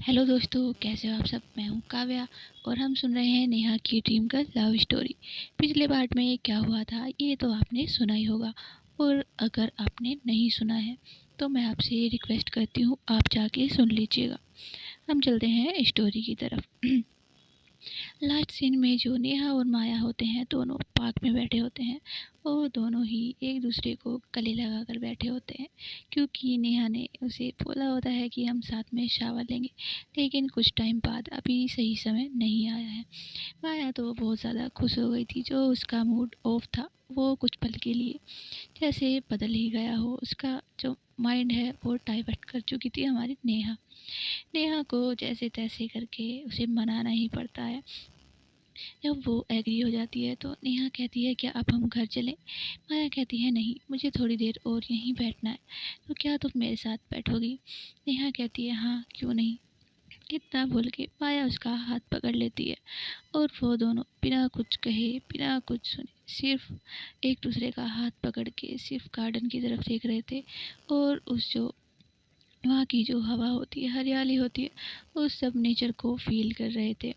Hello दोस्तों, कैसे हो आप सब। मैं हूँ काव्या और हम सुन रहे हैं नेहा की ड्रीम गर्ल लव स्टोरी। पिछले पार्ट में क्या हुआ था ये तो आपने सुना ही होगा, और अगर आपने नहीं सुना है तो मैं आपसे ये रिक्वेस्ट करती हूँ आप जाके सुन लीजिएगा। हम चलते हैं स्टोरी की तरफ। लास्ट सीन में जो नेहा और माया होते हैं दोनों पार्क में बैठे होते हैं और दोनों ही एक दूसरे को गले लगा कर बैठे होते हैं, क्योंकि नेहा ने उसे बोला होता है कि हम साथ में शावर लेंगे, लेकिन कुछ टाइम बाद अभी सही समय नहीं आया है। माया तो बहुत ज़्यादा खुश हो गई थी, जो उसका मूड ऑफ था वो कुछ पल के लिए जैसे बदल ही गया हो। उसका जो माइंड है वो डाइवर्ट कर चुकी थी हमारी नेहा। नेहा को जैसे तैसे करके उसे मनाना ही पड़ता है। जब वो एग्री हो जाती है तो नेहा कहती है क्या अब हम घर चलें। माया कहती है नहीं, मुझे थोड़ी देर और यहीं बैठना है, तो क्या तुम मेरे साथ बैठोगी। नेहा कहती है हाँ क्यों नहीं। इतना बोल के माया उसका हाथ पकड़ लेती है और वो दोनों बिना कुछ कहे बिना कुछ सुने सिर्फ एक दूसरे का हाथ पकड़ के सिर्फ गार्डन की तरफ देख रहे थे, और उस जो वहाँ की जो हवा होती है, हरियाली होती है, उस सब नेचर को फील कर रहे थे।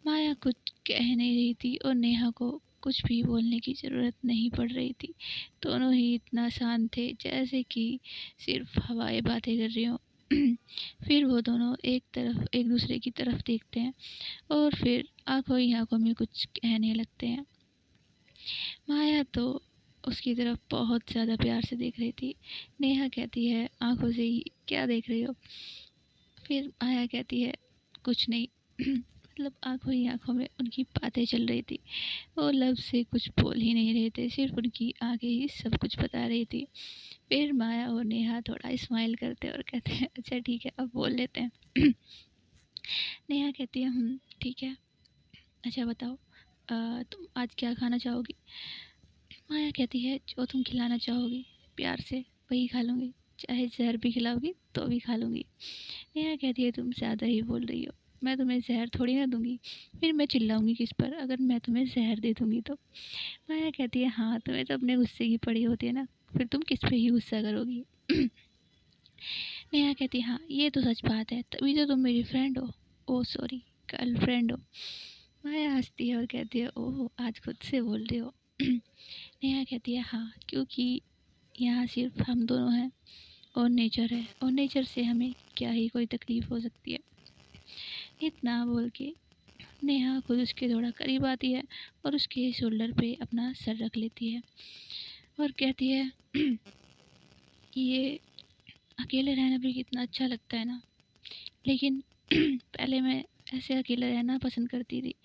माया कुछ कह नहीं रही थी और नेहा को कुछ भी बोलने की ज़रूरत नहीं पड़ रही थी। दोनों ही इतना शांत थे जैसे कि सिर्फ हवाएं बातें कर रही हों। फिर वो दोनों एक दूसरे की तरफ देखते हैं और फिर आंखों ही आंखों में कुछ कहने लगते हैं। माया तो उसकी तरफ बहुत ज़्यादा प्यार से देख रही थी। नेहा कहती है आंखों से ही क्या देख रही हो। फिर माया कहती है कुछ नहीं। मतलब आंखों ही आंखों में उनकी बातें चल रही थी। वो लफ्ज़ से कुछ बोल ही नहीं रहे थे, सिर्फ उनकी आंखें ही सब कुछ बता रही थी। फिर माया और नेहा थोड़ा स्माइल करते और कहते हैं अच्छा ठीक है अब बोल लेते हैं। नेहा कहती है ठीक है। अच्छा बताओ, तुम आज क्या खाना चाहोगी। माया कहती है जो तुम खिलाना चाहोगी प्यार से वही खा लूँगी, चाहे जहर भी खिलाओगी तो भी खा लूँगी। नेहा कहती है तुम ज़्यादा ही बोल रही हो, मैं तुम्हें ज़हर थोड़ी ना दूंगी। फिर मैं चिल्लाऊंगी किस पर अगर मैं तुम्हें ज़हर दे दूंगी तो। माया कहती है हाँ तुम्हें तो अपने गुस्से की पड़ी होती है ना, फिर तुम किस पे ही गुस्सा करोगी। नेहा कहती है हाँ ये तो सच बात है, तभी तो तुम मेरी फ्रेंड हो। ओ सॉरी, गर्लफ्रेंड हो। माया हंसती है और कहती है ओह आज खुद से बोल रही हो। नेहा कहती है हाँ क्योंकि यहाँ सिर्फ हम दोनों हैं और नेचर है, और नेचर से हमें क्या ही कोई तकलीफ़ हो सकती है। इतना बोल के नेहा खुद उसके थोड़ा करीब आती है और उसके शोल्डर पे अपना सर रख लेती है और कहती है ये अकेले रहना भी कितना अच्छा लगता है ना, लेकिन पहले मैं ऐसे अकेले रहना पसंद करती थी,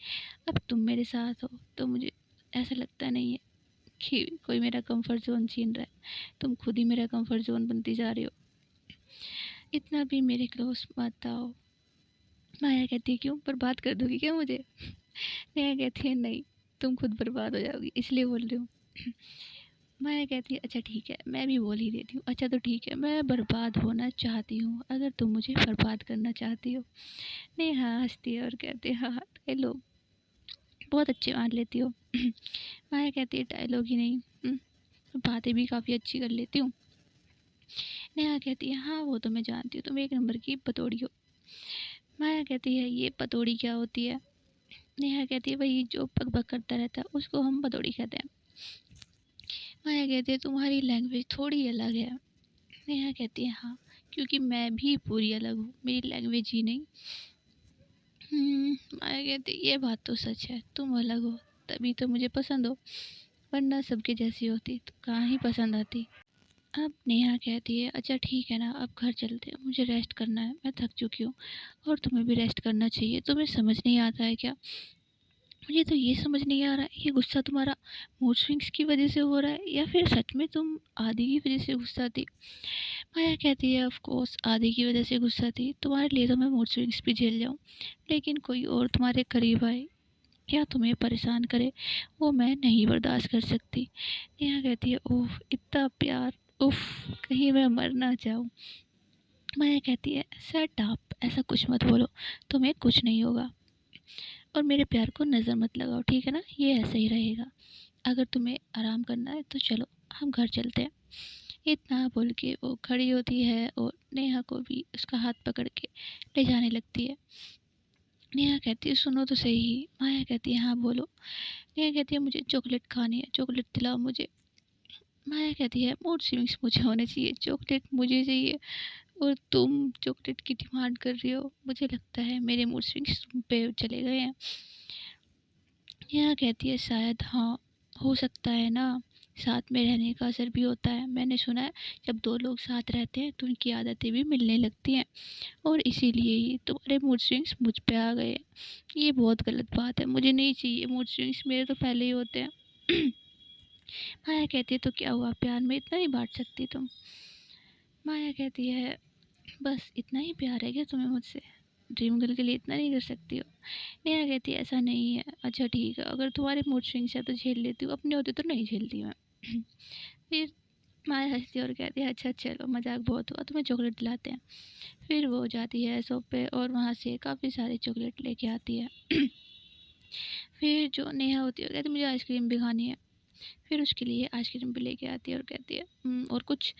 अब तुम मेरे साथ हो तो मुझे ऐसा लगता नहीं है कि कोई मेरा कंफर्ट जोन छीन रहा है। तुम खुद ही मेरा कंफर्ट जोन बनती जा रही हो, इतना भी मेरे क्लोज मत आओ। माया कहती है क्यों बर्बाद कर दोगी क्या मुझे। नेहा कहती है नहीं, तुम खुद बर्बाद हो जाओगी इसलिए बोल रही हूँ। माया कहती है अच्छा ठीक है मैं भी बोल ही देती हूँ, अच्छा तो ठीक है मैं बर्बाद होना चाहती हूँ अगर तुम मुझे बर्बाद करना चाहती हो। नेहा हंसती है और कहती है हाँ डायलॉग बहुत अच्छे मान लेती हो। माया कहती है डायलॉग ही नहीं, बातें भी काफ़ी अच्छी कर लेती हूँ। नेहा कहती है हाँ वो तो मैं जानती हूँ तुम एक नंबर की पतोड़ी हो। माया कहती है ये पतोड़ी क्या होती है। नेहा कहती है वही जो बक बक करता रहता है उसको हम पतोड़ी कहते हैं। माया कहती है तुम्हारी लैंग्वेज थोड़ी अलग है। नेहा कहती है हाँ क्योंकि मैं भी पूरी अलग हूँ, मेरी लैंग्वेज ही नहीं। माया कहती है ये बात तो सच है, तुम अलग हो तभी तो मुझे पसंद हो, वरना सबके जैसी होती तो कहाँ ही पसंद आती। अब नेहा कहती है अच्छा ठीक है ना अब घर चलते हैं, मुझे रेस्ट करना है, मैं थक चुकी हूँ और तुम्हें भी रेस्ट करना चाहिए। तुम्हें समझ नहीं आता है क्या। मुझे तो ये समझ नहीं आ रहा है ये गुस्सा तुम्हारा मूड स्विंग्स की वजह से हो रहा है या फिर सच में तुम आदि की वजह से गुस्सा थी। माया कहती है ऑफ कोर्स आदि की वजह से गुस्सा थी, तुम्हारे लिए तो मैं मूड स्विंग्स भी झेल जाऊँ, लेकिन कोई और तुम्हारे करीब आए या तुम्हें परेशान करे वो मैं नहीं बर्दाश्त कर सकती। नेहा कहती है ओह इतना प्यार, उफ कहीं मैं मर ना जाऊँ। माया कहती है शट अप ऐसा कुछ मत बोलो, तुम्हें कुछ नहीं होगा और मेरे प्यार को नज़र मत लगाओ ठीक है ना, ये ऐसा ही रहेगा। अगर तुम्हें आराम करना है तो चलो हम घर चलते हैं। इतना बोल के वो खड़ी होती है और नेहा को भी उसका हाथ पकड़ के ले जाने लगती है। नेहा कहती है सुनो तो सही। माया कहती है हाँ बोलो। नेहा कहती है मुझे चॉकलेट खानी है, चॉकलेट दिलाओ मुझे। माया कहती है मूड स्विंग्स मुझे होने चाहिए, चॉकलेट मुझे चाहिए और तुम चॉकलेट की डिमांड कर रही हो। मुझे लगता है मेरे मूड स्विंग्स तुम पे चले गए हैं। नेहा कहती है शायद हाँ, हो सकता है ना, साथ में रहने का असर भी होता है। मैंने सुना है जब दो लोग साथ रहते हैं तो उनकी आदतें भी मिलने लगती हैं और इसीलिए ही तुम्हारे मूड स्विंग्स मुझ पे आ गए हैं। ये बहुत गलत बात है, मुझे नहीं चाहिए मूड स्विंग्स, मेरे तो पहले ही होते हैं। माया कहती है तो क्या हुआ, प्यार में इतना ही बांट सकती तुम। माया कहती है बस इतना ही प्यार है क्या तुम्हें मुझसे, ड्रीम गर्ल के लिए इतना नहीं कर सकती हो। नेहा कहती है ऐसा नहीं है। अच्छा ठीक है, अगर तुम्हारे मूड स्विंग्स है तो झेल लेती हूँ, अपने होते तो नहीं झेलती मैं। फिर माया हंसती है और कहती है अच्छा चलो मजाक बहुत हुआ, तुम्हें चॉकलेट दिलाते हैं। फिर वो जाती है शॉप पे और वहाँ से काफ़ी सारे चॉकलेट लेके आती है। फिर जो नेहा होती है वो कहती है मुझे आइसक्रीम भी खानी है। फिर उसके लिए आइसक्रीम भी लेके आती है और कहती है और कुछ?"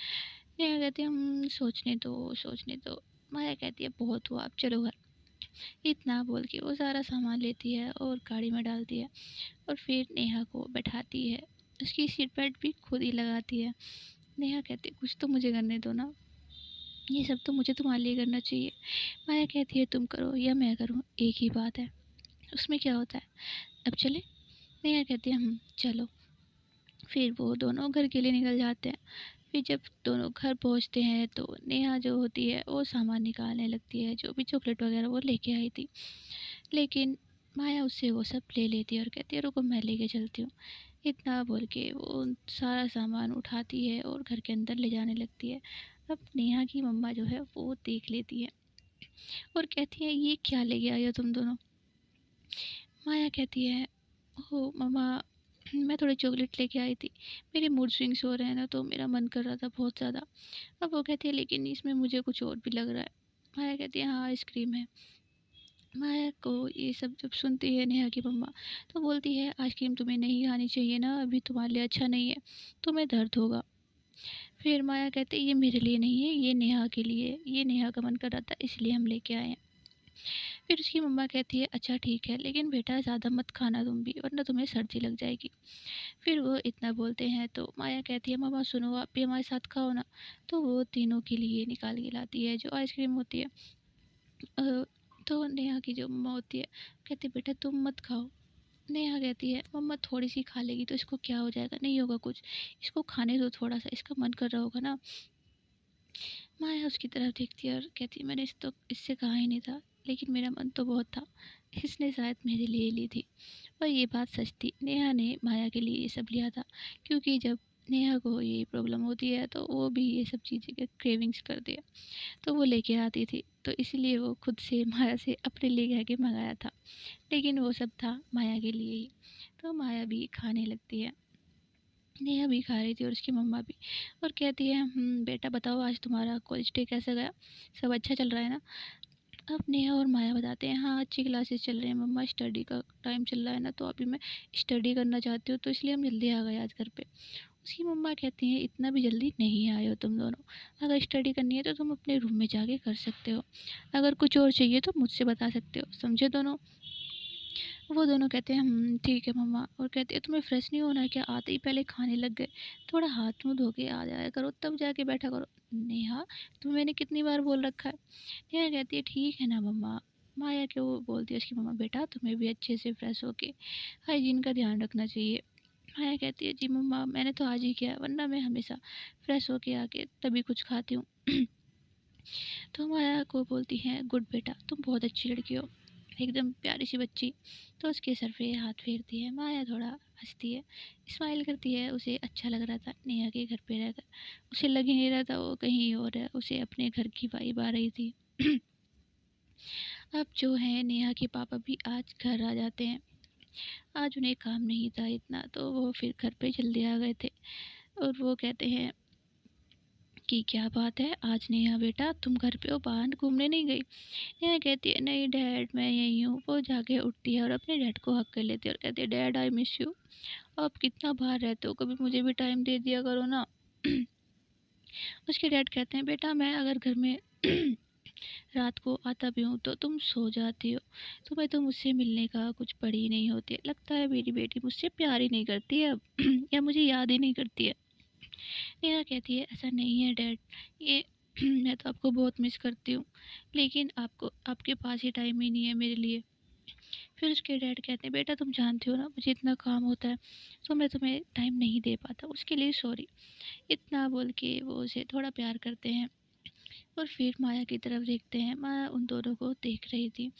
नेहा कहती है सोचने दो सोचने दो।" माया कहती है बहुत हुआ, अब चलो घर। इतना बोल के वो सारा सामान लेती है और गाड़ी में डालती है और फिर नेहा को बैठाती है। उसकी सीट बेल्ट भी खुद ही लगाती है। नेहा कहती है कुछ तो मुझे करने दो ना, ये सब तो मुझे तुम्हारे लिए करना चाहिए। माया कहती है तुम करो या मैं करूँ एक ही बात है, उसमें क्या होता है, अब चले। नेहा कहती है चलो। फिर वो दोनों घर के लिए निकल जाते हैं। फिर जब दोनों घर पहुंचते हैं तो नेहा जो होती है वो सामान निकालने लगती है, जो भी चॉकलेट वगैरह वो लेके आई थी। लेकिन माया उससे वो सब ले लेती है और कहती है रुको मैं लेके चलती हूँ। इतना बोल के वो सारा सामान उठाती है और घर के अंदर ले जाने लगती है। अब नेहा की मम्मा जो है वो देख लेती है और कहती है ये क्या लेके आई हो तुम दोनों। माया कहती है ओह मम्मा, मैं थोड़ी चॉकलेट लेके आई थी, मेरे मूड स्विंग्स हो रहे हैं ना तो मेरा मन कर रहा था बहुत ज़्यादा। अब वो कहती है लेकिन इसमें मुझे कुछ और भी लग रहा है। माया कहती है हाँ आइसक्रीम है। माया को ये सब जब सुनती है नेहा की मम्मा तो बोलती है आइसक्रीम तुम्हें नहीं खानी चाहिए ना, अभी तुम्हारे लिए अच्छा नहीं है, तुम्हें दर्द होगा। फिर माया कहती है ये मेरे लिए नहीं है, ये नेहा के लिए है, ये नेहा का मन कर रहा था इसलिए हम लेके आए हैं। फिर उसकी मम्मा कहती है अच्छा ठीक है लेकिन बेटा ज़्यादा मत खाना तुम भी, वरना तुम्हें सर्दी लग जाएगी। फिर वो इतना बोलते हैं तो माया कहती है मम्मा सुनो आप भी हमारे साथ खाओ ना। तो वो तीनों के लिए निकाल के लाती है जो आइसक्रीम होती है। अ, तो नेहा की जो मम्मा होती है कहती है बेटा तुम मत खाओ। नेहा कहती है मम्मा थोड़ी सी खा लेगी तो इसको क्या हो जाएगा, नहीं होगा कुछ, इसको खाने दो थोड़ा सा, इसका मन कर रहा होगा ना। माया उसकी तरफ देखती है और कहती है मैंने इससे कहा ही नहीं था, लेकिन मेरा मन तो बहुत था, इसने शायद मेरे लिए ली थी। और ये बात सच थी, नेहा ने माया के लिए ये सब लिया था क्योंकि जब नेहा को ये प्रॉब्लम होती है तो वो भी ये सब चीज़ें के क्रेविंग्स करती है तो वो लेके आती थी, तो इसलिए वो खुद से माया से अपने लिए कह के मंगाया था, लेकिन वो सब था माया के लिए ही। तो माया भी खाने लगती है, नेहा भी खा रही थी और उसकी मम्मा भी। और कहती है बेटा बताओ आज तुम्हारा कॉलेज डे कैसा गया, सब अच्छा चल रहा है ना। अब नेहा और माया बताते हैं हाँ अच्छी क्लासेस चल रही हैं मम्मा, स्टडी का टाइम चल रहा है ना तो अभी मैं स्टडी करना चाहती हूँ तो इसलिए हम जल्दी आ गए आज घर पे। उसकी मम्मा कहती हैं इतना भी जल्दी नहीं आए हो तुम दोनों, अगर स्टडी करनी है तो तुम अपने रूम में जाके कर सकते हो, अगर कुछ और चाहिए तो मुझसे बता सकते हो, समझे दोनों। वो दोनों कहते हैं ठीक है मम्मा। और कहते हैं तुम्हें फ्रेश नहीं होना है क्या, आते ही पहले खाने लग गए, थोड़ा हाथ मुंह धो के आ जाया करो तब जाके बैठा करो। नेहा तुम्हें मैंने कितनी बार बोल रखा है। नेहा कहती है ठीक है ना मम्मा। माया के वो बोलती है उसकी मम्मा बेटा तुम्हें भी अच्छे से फ्रेश होके हाइजीन का ध्यान रखना चाहिए। माया कहती है जी मम्मा मैंने तो आज ही किया, वरना मैं हमेशा फ्रेश होके आके तभी कुछ खाती हूँ। तो माया को बोलती हैं गुड बेटा तुम बहुत अच्छी लड़की हो, एकदम प्यारी सी बच्ची। तो उसके सर पे हाथ फेरती है, माया थोड़ा हंसती है, स्माइल करती है। उसे अच्छा लग रहा था नेहा के घर पे रहकर, उसे लग ही नहीं रहा था वो कहीं और है, उसे अपने घर की वाइब आ रही थी। अब जो है नेहा के पापा भी आज घर आ जाते हैं। आज उन्हें काम नहीं था इतना तो वो फिर घर पे जल्दी आ गए थे और वो कहते हैं कि क्या बात है आज नेहा बेटा तुम घर पे हो, बाहर घूमने नहीं गई। नेहा कहती है नहीं डैड मैं यहीं हूँ। वो जाके उठती है और अपने डैड को हक कर लेती है और कहती है डैड आई मिस यू, आप कितना बाहर रहते हो, कभी मुझे भी टाइम दे दिया करो ना। उसके डैड कहते हैं, बेटा मैं अगर घर में रात को आता भी हूँ तो तुम सो जाती हो, तुम्हें तो मुझसे मिलने का कुछ पड़ी नहीं होती है, लगता है मेरी बेटी मुझसे प्यार ही नहीं करती है अब या मुझे याद ही नहीं करती है। नेहा कहती है, ऐसा नहीं है डैड, ये मैं तो आपको बहुत मिस करती हूँ, लेकिन आपको आपके पास ही टाइम ही नहीं है मेरे लिए। फिर उसके डैड कहते हैं, बेटा तुम जानती हो ना मुझे इतना काम होता है, तो मैं तुम्हें टाइम नहीं दे पाता, उसके लिए सॉरी। इतना बोल के वो उसे थोड़ा प्यार करते हैं और फिर माया की तरफ देखते हैं। माया उन दोनों को देख रही थी।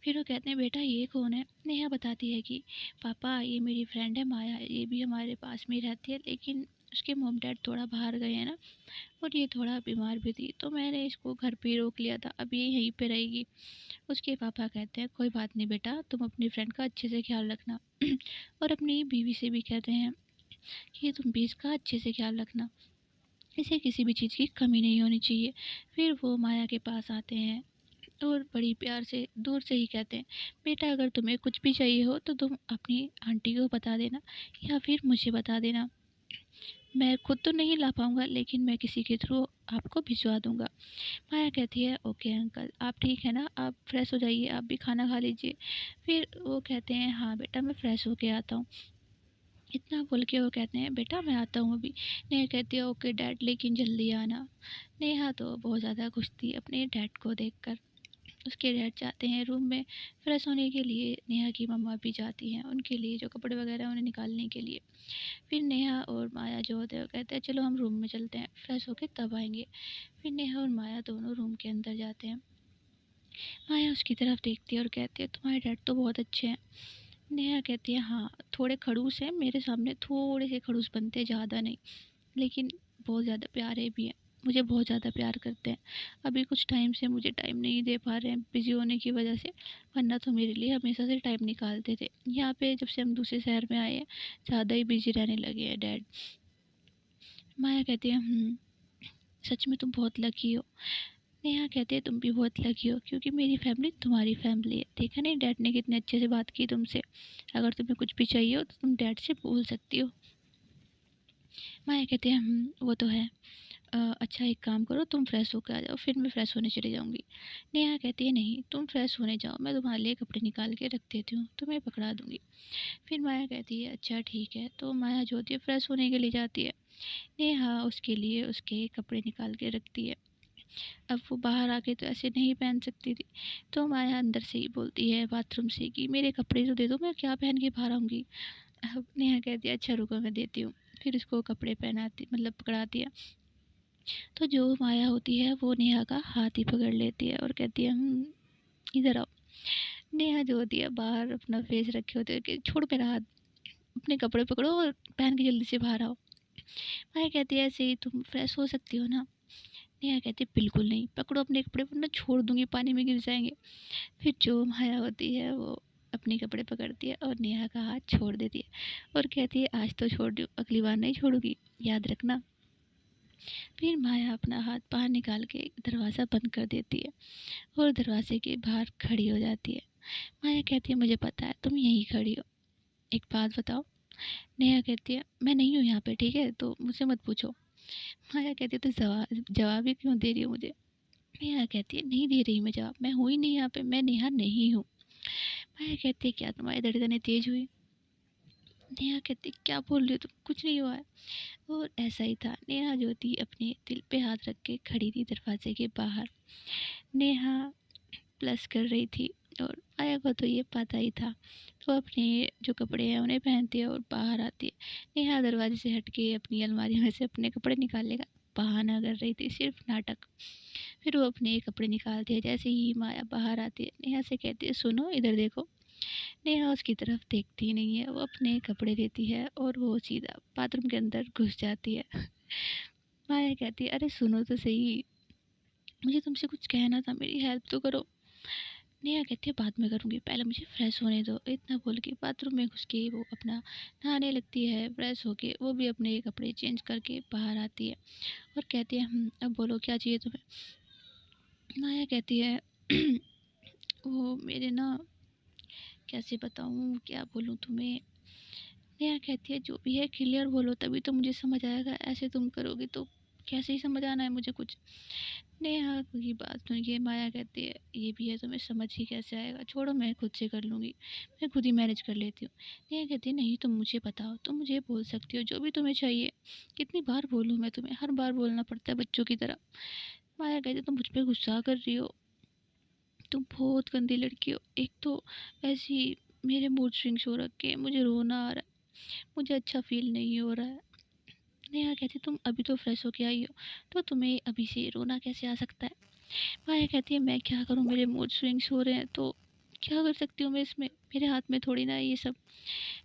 फिर वो कहते हैं, बेटा ये कौन है? नेहा बताती है कि पापा ये मेरी फ्रेंड है माया, ये भी हमारे पास में ही रहती है, लेकिन उसके मॉम डैड थोड़ा बाहर गए हैं ना, और ये थोड़ा बीमार भी थी, तो मैंने इसको घर पे ही रोक लिया था, अब ये यहीं पे रहेगी। उसके पापा कहते हैं, कोई बात नहीं बेटा, तुम अपनी फ्रेंड का अच्छे से ख्याल रखना और अपनी बीवी से भी कहते हैं कि तुम भी इसका अच्छे से ख्याल रखना, इसे किसी भी चीज़ की कमी नहीं होनी चाहिए। फिर वो माया के पास आते हैं और बड़ी प्यार से दूर से ही कहते हैं, बेटा अगर तुम्हें कुछ भी चाहिए हो तो तुम अपनी आंटी को बता देना या फिर मुझे बता देना, मैं खुद तो नहीं ला पाऊँगा लेकिन मैं किसी के थ्रू आपको भिजवा दूँगा। माया कहती है, ओके अंकल, आप ठीक है ना, आप फ्रेश हो जाइए, आप भी खाना खा लीजिए। फिर वो कहते हैं, हाँ बेटा मैं फ्रेश होके आता हूँ। इतना बोल के वो कहते हैं, बेटा मैं आता हूँ अभी। नेहा कहती है, ओके डैड, लेकिन जल्दी आना। नेहा तो बहुत ज़्यादा खुश थी अपने डैड को देखकर। उसके डैड जाते हैं रूम में फ्रेश होने के लिए, नेहा की मम्मा भी जाती हैं उनके लिए जो कपड़े वगैरह उन्हें निकालने के लिए। फिर नेहा और माया जो होते हैं वो कहते हैं, चलो हम रूम में चलते हैं, फ्रेश होके तब आएंगे। फिर नेहा और माया दोनों रूम के अंदर जाते हैं। माया उसकी तरफ देखती है और कहती है, तुम्हारे डैड तो बहुत अच्छे हैं। नेहा कहती है, हाँ थोड़े खड़ूस हैं, मेरे सामने थोड़े से खड़ूस बनते, ज़्यादा नहीं, लेकिन बहुत ज़्यादा प्यारे भी हैं, मुझे बहुत ज़्यादा प्यार करते हैं। अभी कुछ टाइम से मुझे टाइम नहीं दे पा रहे हैं बिज़ी होने की वजह से, वरना तो मेरे लिए हमेशा से टाइम निकालते थे। यहाँ पे जब से हम दूसरे शहर में आए हैं ज़्यादा ही बिज़ी रहने लगे हैं डैड। माया कहती है, सच में तुम बहुत लकी हो। नेहा कहती है, तुम भी बहुत लकी हो क्योंकि मेरी फैमिली तुम्हारी फैमिली है। देखा नहीं डैड ने कितने अच्छे से बात की तुमसे, अगर तुम्हें कुछ भी चाहिए हो तो तुम डैड से बोल सकती हो। माया कहती है, वो तो है। अच्छा एक काम करो, तुम फ्रेश होकर आ जाओ, फिर मैं फ़्रेश होने चली जाऊँगी। नेहा कहती है, नहीं तुम फ्रेश होने जाओ, मैं तुम्हारे लिए कपड़े निकाल के रख देती हूँ, तुम्हें पकड़ा दूँगी। फिर माया कहती है, अच्छा ठीक है। तो माया जो होती है फ्रेश होने के लिए जाती है। नेहा उसके लिए उसके कपड़े निकाल के रखती है। अब वो बाहर आके तो ऐसे नहीं पहन सकती थी, तो माया अंदर से ही बोलती है बाथरूम से कि मेरे कपड़े तो दे दो, मैं क्या पहन के बाहर आऊँगी। अब नेहा कहती है, अच्छा रुको मैं देती हूँ। फिर उसको कपड़े पहनाती मतलब पकड़ाती है। तो जो माया होती है वो नेहा का हाथ ही पकड़ लेती है और कहती है, इधर आओ। नेहा जो होती है बाहर अपना फेस रखे होते है कि छोड़ मेरा हाथ, अपने कपड़े पकड़ो और पहन के जल्दी से बाहर आओ। माया कहती है, ऐसे ही तुम फ्रेश हो सकती हो ना? नेहा कहती है, बिल्कुल नहीं, पकड़ो अपने कपड़े वरना छोड़ दूंगी, पानी में गिर जाएंगे। फिर जो माया होती है वो अपने कपड़े पकड़ती है और नेहा का हाथ छोड़ देती है और कहती है, आज तो छोड़ दूँ, अगली बार नहीं छोड़ूंगी, याद रखना। फिर माया अपना हाथ बाहर निकाल के दरवाज़ा बंद कर देती है और दरवाजे के बाहर खड़ी हो जाती है। माया कहती है, मुझे पता है तुम यहीं खड़ी हो, एक बात बताओ। नेहा कहती है, मैं नहीं हूँ यहाँ पे, ठीक है, तो मुझसे मत पूछो। माया कहती है, तो जवाब ही क्यों दे रही हो मुझे? नेहा कहती है, नहीं दे रही मैं जवाब, मैं हूँ ही नहीं यहाँ पे, मैं नेहा नहीं हूँ। माया कहती है, क्या तुम्हारी धड़कनें तेज हुई? नेहा कहती है, क्या बोल रही हो तुम, कुछ नहीं हुआ है। और ऐसा ही था, नेहा जो थी अपने दिल पे हाथ रख के खड़ी थी दरवाजे के बाहर। नेहा प्लस कर रही थी और आया को तो ये पता ही था, तो अपने जो कपड़े हैं उन्हें पहनती है और बाहर आती है। नेहा दरवाजे से हट के अपनी अलमारी में से अपने कपड़े निकालने का बहाना कर रही थी, सिर्फ नाटक। फिर वो अपने कपड़े निकालती है, जैसे ही माया बाहर आती है नेहा से कहती है, सुनो इधर देखो। नेहा उसकी तरफ देखती नहीं है, वो अपने कपड़े लेती है और वो सीधा बाथरूम के अंदर घुस जाती है। माया कहती है, अरे सुनो तो सही, मुझे तुमसे कुछ कहना था, मेरी हेल्प तो करो। नेहा कहती है, बाद में करूँगी, पहले मुझे फ्रेश होने दो। इतना बोल के बाथरूम में घुस के वो अपना नहाने लगती है। फ्रेश होके वो भी अपने कपड़े चेंज करके बाहर आती है और कहती है, अब बोलो क्या चाहिए तुम्हें? माया कहती है, वो मेरे ना, कैसे बताऊँ, क्या बोलूँ तुम्हें? नेहा कहती है जो भी है क्लियर बोलो तभी तो मुझे समझ आएगा, ऐसे तुम करोगी तो कैसे ही समझ आना है मुझे कुछ। नेहा की बात सुन के माया कहती है ये भी है, तुम्हें समझ ही कैसे आएगा, छोड़ो मैं खुद से कर लूँगी, मैं खुद ही मैनेज कर लेती हूँ। नेहा कहती है नहीं तुम मुझे बताओ, तुम मुझे बोल सकती हो जो भी तुम्हें चाहिए। कितनी बार बोलूँ मैं तुम्हें, हर बार बोलना पड़ता है बच्चों की तरह। माया कहती है तुम मुझ पर गुस्सा कर रही हो, तुम बहुत गंदी लड़की हो। एक तो ऐसी मेरे मूड स्विंग्स हो रखे हैं, मुझे रोना आ रहा है, मुझे अच्छा फ़ील नहीं हो रहा है। नेहा कहती तुम अभी तो फ्रेश होके आई हो, तो तुम्हें अभी से रोना कैसे आ सकता है? माया कहती है मैं क्या करूँ, मेरे मूड स्विंग्स हो रहे हैं तो क्या कर सकती हूँ मैं इसमें, मेरे हाथ में थोड़ी ना है ये सब।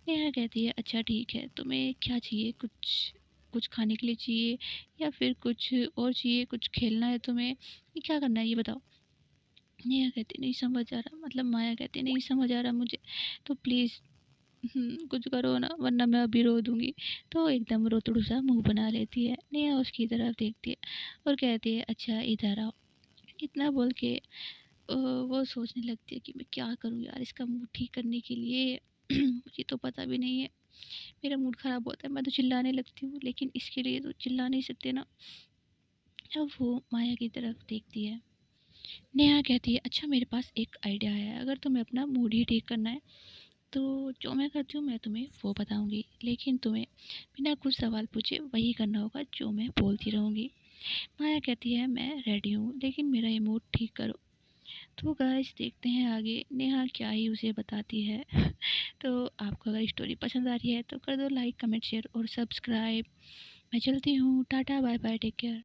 नेहा कहती है अच्छा ठीक है, तुम्हें क्या चाहिए, कुछ कुछ खाने के लिए चाहिए या फिर कुछ और चाहिए, कुछ खेलना है तुम्हें, ये क्या करना है ये बताओ। नेहा कहती नहीं समझ आ रहा, मतलब माया कहती नहीं समझ आ रहा मुझे, तो प्लीज़ कुछ करो ना वरना मैं अभी रो दूँगी। तो एकदम रोतड़ू सा मुँह बना लेती है। नेहा उसकी तरफ देखती है और कहती है अच्छा इधर आओ। इतना बोल के वो सोचने लगती है कि मैं क्या करूँ यार इसका मूड ठीक करने के लिए। मुझे तो पता भी नहीं है, मेरा मूड ख़राब होता है मैं तो चिल्लाने लगती हूँ, लेकिन इसके लिए तो चिल्ला नहीं सकते ना। अब वो माया की तरफ देखती है। नेहा कहती है अच्छा मेरे पास एक आइडिया है, अगर तुम्हें अपना मूड ही ठीक करना है तो जो मैं करती हूँ मैं तुम्हें वो बताऊँगी, लेकिन तुम्हें बिना कुछ सवाल पूछे वही करना होगा जो मैं बोलती रहूँगी। माया कहती है मैं रेडी हूँ, लेकिन मेरा ये मूड ठीक करो। तो गाइस देखते हैं आगे नेहा क्या ही उसे बताती है। तो आपको अगर स्टोरी पसंद आ रही है तो कर दो लाइक कमेंट शेयर और सब्सक्राइब। मैं चलती हूँ, tata bye bye take care.